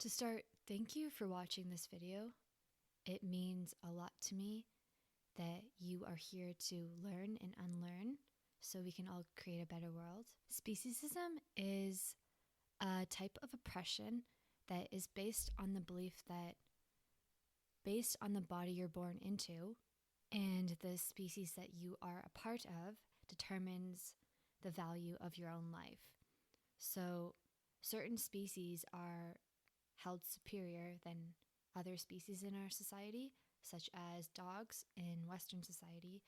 To start, thank you for watching this video. It means a lot to me that you are here to learn and unlearn so we can all create a better world. Speciesism is a type of oppression that is based on the belief that based on the body you're born into and the species that you are a part of determines the value of your own life. So certain species are held superior than other species in our society, such as dogs in Western society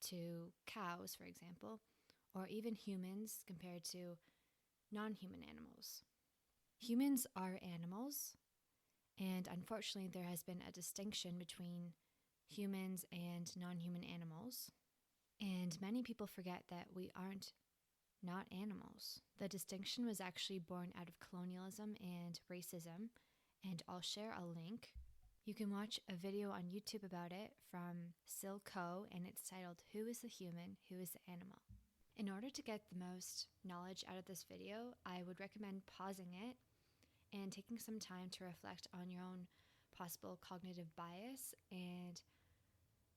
to cows, for example, or even humans compared to non-human animals. Humans are animals, and unfortunately there has been a distinction between humans and non-human animals, and many people forget that we aren't not animals. The distinction was actually born out of colonialism and racism, and I'll share a link. You can watch a video on YouTube about it from Sil Co, and it's titled, Who is the Human? Who is the Animal? In order to get the most knowledge out of this video, I would recommend pausing it and taking some time to reflect on your own possible cognitive bias and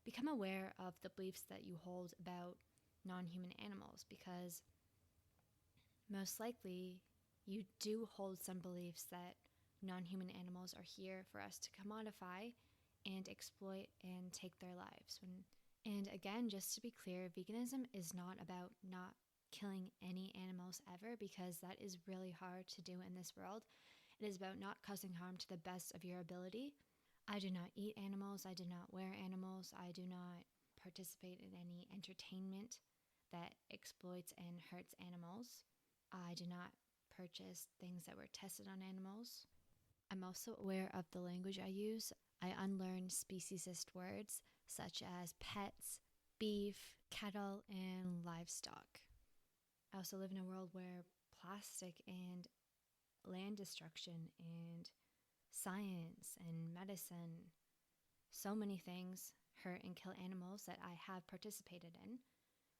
become aware of the beliefs that you hold about non-human animals, because most likely you do hold some beliefs that non-human animals are here for us to commodify and exploit and take their lives. And again, just to be clear, veganism is not about not killing any animals ever, because that is really hard to do in this world. It is about not causing harm to the best of your ability. I do not eat animals. I do not wear animals. I do not participate in any entertainment that exploits and hurts animals. I do not purchase things that were tested on animals. I'm also aware of the language I use. I unlearn speciesist words such as pets, beef, cattle, and livestock. I also live in a world where plastic and land destruction and science and medicine, so many things hurt and kill animals that I have participated in.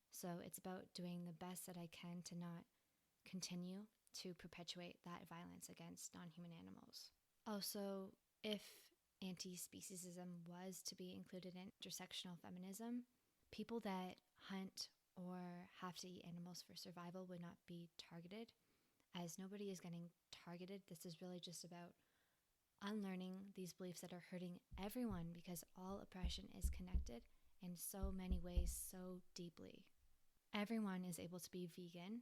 So it's about doing the best that I can to not continue to perpetuate that violence against non-human animals. Also, if anti-speciesism was to be included in intersectional feminism, people that hunt or have to eat animals for survival would not be targeted, as nobody is getting targeted. This is really just about unlearning these beliefs that are hurting everyone, because all oppression is connected in so many ways, so deeply. Everyone is able to be vegan.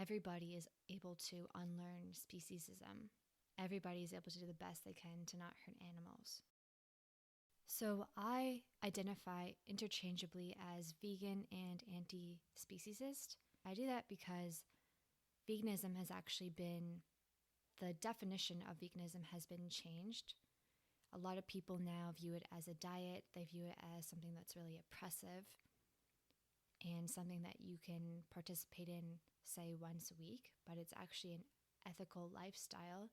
Everybody is able to unlearn speciesism. Everybody is able to do the best they can to not hurt animals. So I identify interchangeably as vegan and anti-speciesist. I do that because veganism has actually been, the definition of veganism has been changed. A lot of people now view it as a diet. They view it as something that's really oppressive and something that you can participate in, say, once a week, but it's actually an ethical lifestyle.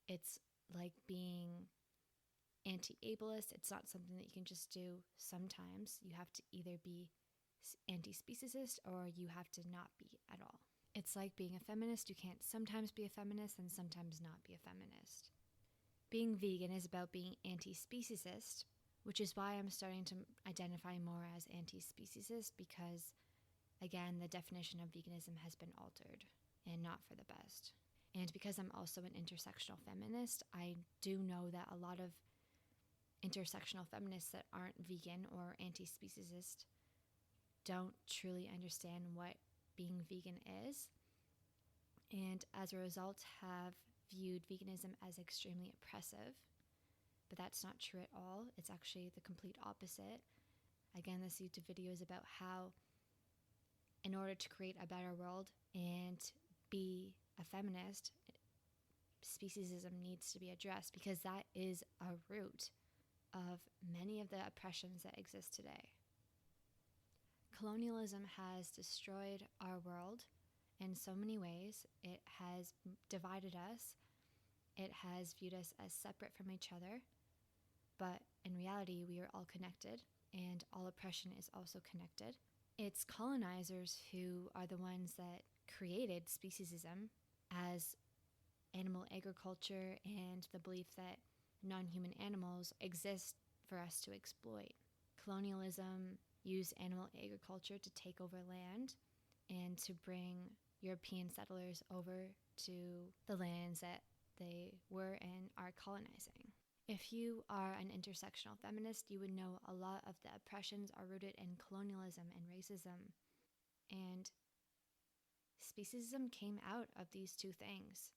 It's like being anti-ableist. It's not something that you can just do sometimes. You have to either be anti-speciesist or you have to not be at all. It's like being a feminist. You can't sometimes be a feminist and sometimes not be a feminist. Being vegan is about being anti-speciesist, which is why I'm starting to identify more as anti-speciesist, because, again, the definition of veganism has been altered and not for the best. And because I'm also an intersectional feminist, I do know that a lot of intersectional feminists that aren't vegan or anti-speciesist don't truly understand what being vegan is, and as a result have viewed veganism as extremely oppressive. But that's not true at all. It's actually the complete opposite. Again, this YouTube video is about how, in order to create a better world and be a feminist, speciesism needs to be addressed, because that is a root of many of the oppressions that exist today. Colonialism has destroyed our world in so many ways. It has divided us. It has viewed us as separate from each other. But in reality, we are all connected, and all oppression is also connected. It's colonizers who are the ones that created speciesism as animal agriculture and the belief that non-human animals exist for us to exploit. Colonialism used animal agriculture to take over land and to bring European settlers over to the lands that they were and are colonizing. If you are an intersectional feminist, you would know a lot of the oppressions are rooted in colonialism and racism. And speciesism came out of these two things.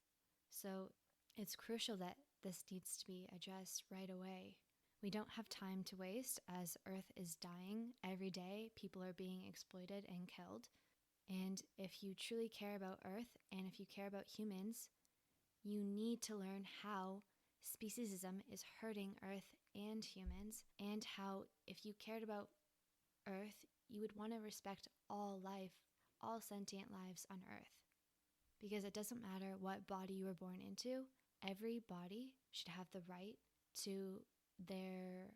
So it's crucial that this needs to be addressed right away. We don't have time to waste as Earth is dying. Every day, people are being exploited and killed. And if you truly care about Earth and if you care about humans, you need to learn how speciesism is hurting Earth and humans, and how if you cared about Earth, you would want to respect all life, all sentient lives on Earth. Because it doesn't matter what body you were born into, every body should have the right to their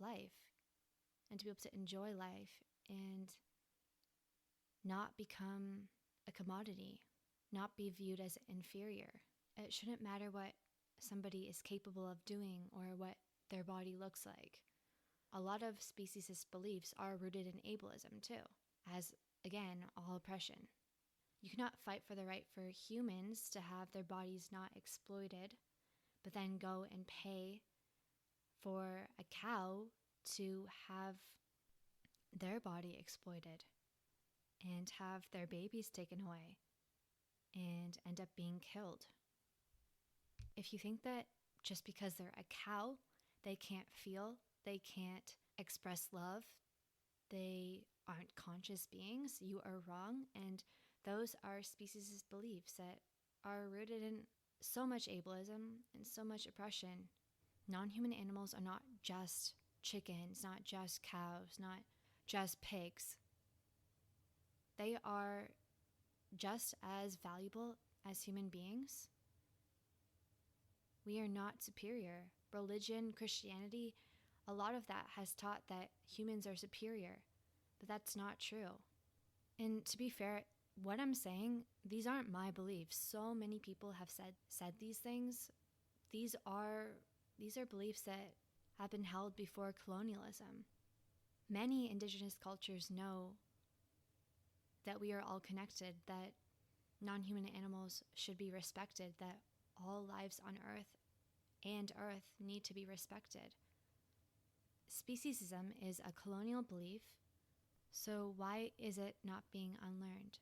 life and to be able to enjoy life and not become a commodity, not be viewed as inferior. It shouldn't matter what somebody is capable of doing or what their body looks like. A lot of speciesist beliefs are rooted in ableism too, as, again, all oppression. You cannot fight for the right for humans to have their bodies not exploited, but then go and pay for a cow to have their body exploited and have their babies taken away and end up being killed. If you think that just because they're a cow, they can't feel, they can't express love, they aren't conscious beings, you are wrong. And those are speciesist beliefs that are rooted in so much ableism and so much oppression. Non-human animals are not just chickens, not just cows, not just pigs. They are just as valuable as human beings. We are not superior. Religion, Christianity, a lot of that has taught that humans are superior, but that's not true. And to be fair, what I'm saying, these aren't my beliefs. So many people have said these things. These are beliefs that have been held before colonialism. Many indigenous cultures know that we are all connected, that non-human animals should be respected, that all lives on Earth and Earth need to be respected. Speciesism is a colonial belief, so why is it not being unlearned?